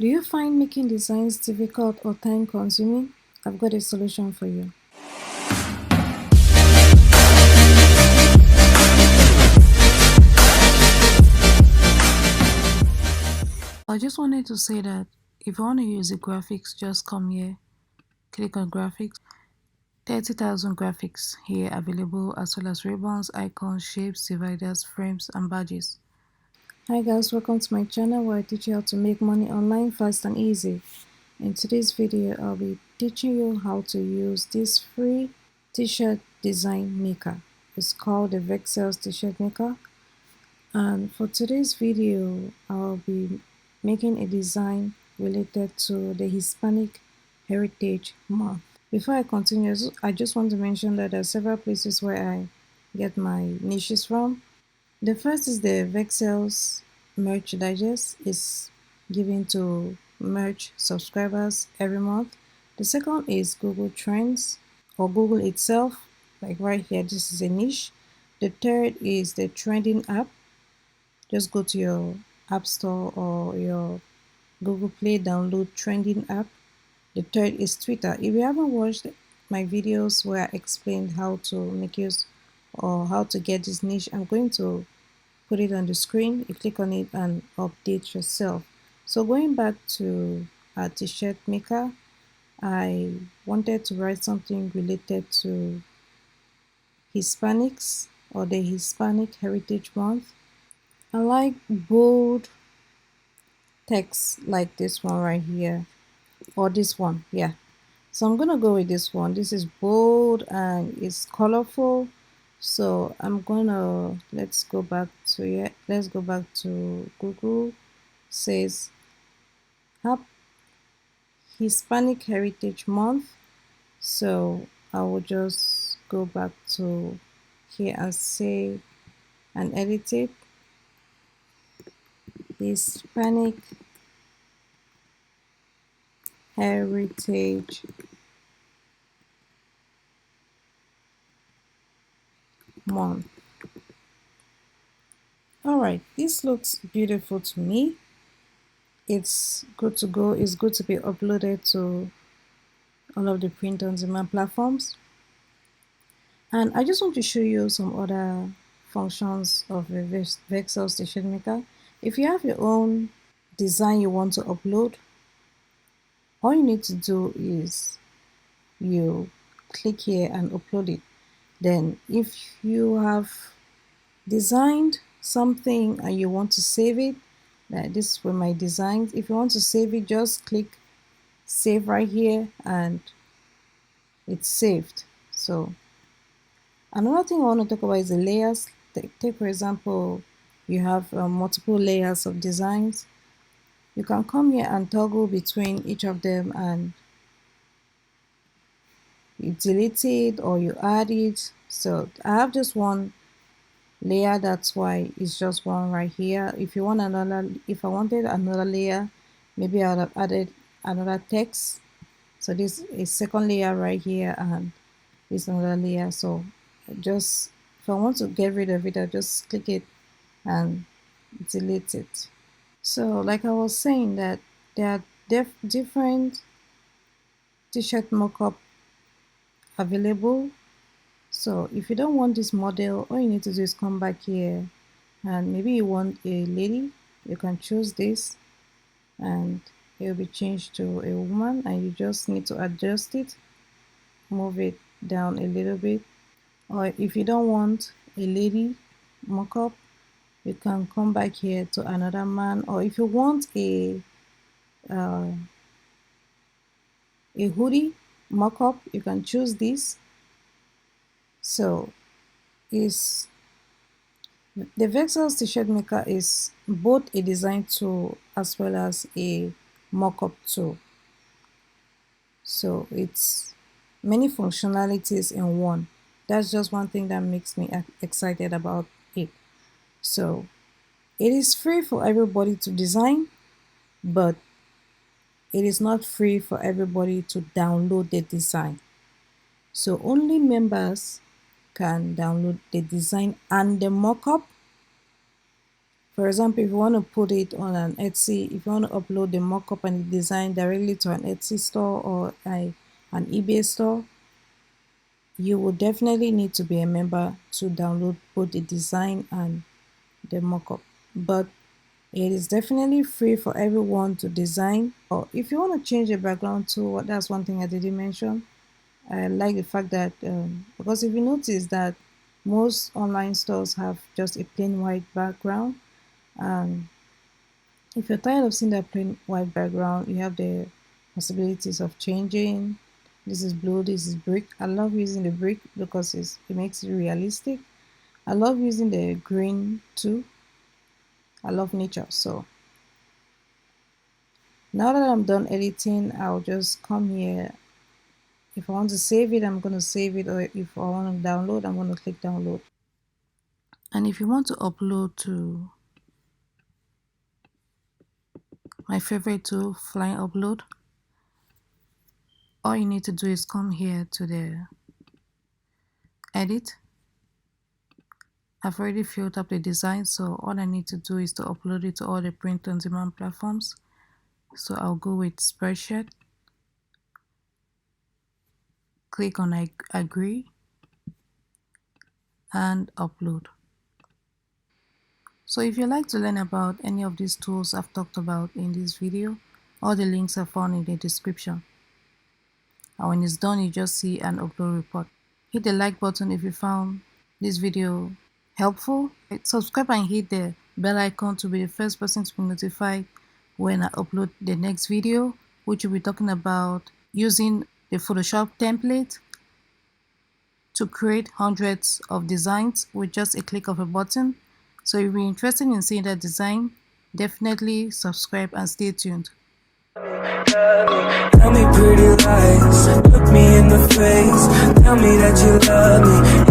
Do you find making designs difficult or time consuming? I've got a solution for you. I just wanted to say that if you want to use the graphics, just come here, click on graphics. 30,000 graphics here available, as well as ribbons, icons, shapes, dividers, frames, and badges. Hi guys, welcome to my channel where I teach you how to make money online fast and easy. In today's video, I'll be teaching you how to use this free t-shirt design maker. It's called the Vexels t-shirt maker. And for today's video, I'll be making a design related to the Hispanic Heritage Month. Before I continue, I just want to mention that there are several places where I get my niches from. The first is the Vexels Merch Digest. It's given to merch subscribers every month. The second is Google Trends or Google itself, like right here, this is a niche. The third is the trending app. Just go to your App Store or your Google Play, download trending app. The third is Twitter. If you haven't watched my videos where I explained how to make use or how to get this niche, I'm going to put it on the screen. You click on it and update yourself. So going back to our t-shirt maker, I wanted to write something related to Hispanics or the Hispanic Heritage Month. I like bold text like this one right here, or this one, yeah. So I'm gonna go with this one. This is bold and it's colorful. So I'm gonna, let's go back to it. Let's go back to Google. Says Hispanic Heritage Month. So I will just go back to here and say and edit it. Hispanic Heritage Month. Alright, this looks beautiful to me. It's good to go. It's good to be uploaded to all of the print on demand platforms. And I just want to show you some other functions of the Vexel Station Maker. If you have your own design you want to upload, all you need to do is you click here and upload it. Then if you have designed something and you want to save it, this were my designs. If you want to save it, just click save right here and it's saved. So another thing I want to talk about is the layers. Take for example, you have multiple layers of designs. You can come here and toggle between each of them, and you delete it or you add it. So I have just one layer, that's why it's just one right here. If you want another, if I wanted another layer, maybe I would have added another text. So this is second layer right here and this another layer. So just if I want to get rid of it, I just click it and delete it. So like I was saying, that there are different t-shirt mockup available. So if you don't want this model, all you need to do is come back here, and maybe you want a lady, you can choose this and it will be changed to a woman, and you just need to adjust it, move it down a little bit. Or if you don't want a lady mockup, you can come back here to another man. Or if you want uh, a hoodie mockup, you can choose this. So is the Vexels t-shirt maker is both a design tool as well as a mockup tool. So it's many functionalities in one. That's just one thing that makes me excited about it. So it is free for everybody to design, but it is not free for everybody to download the design. So only members can download the design and the mockup. For For example, if you want to put it on an Etsy, if you want to upload the mockup and the design directly to an Etsy store or an eBay store, you will definitely need to be a member to download both the design and the mockup. But it is definitely free for everyone to design. Or if you want to change the background too, that's one thing I didn't mention. I like the fact that because if you notice that most online stores have just a plain white background, and if you're tired of seeing that plain white background, you have the possibilities of changing. This is blue, this is brick. I love using the brick because it makes it realistic. I love using the green too. I love nature. So now that I'm done editing, I'll just come here. If I want to save it, I'm going to save it. Or if I want to download, I'm going to click download. And if you want to upload to my favorite tool, Flying Upload, all you need to do is come here to the edit. I've already filled up the design, so all I need to do is to upload it to all the print on demand platforms. So I'll go with Spreadshirt, click on agree and upload. So if you'd like to learn about any of these tools I've talked about in this video, all the links are found in the description. And when it's done, you just see an upload report. Hit the like button if you found this video helpful. Subscribe and hit the bell icon to be the first person to be notified when I upload the next video, which will be talking about using the Photoshop template to create hundreds of designs with just a click of a button. So if you're interested in seeing that design, definitely subscribe and stay tuned. Tell me pretty lies, look me in the face, tell me that you love me.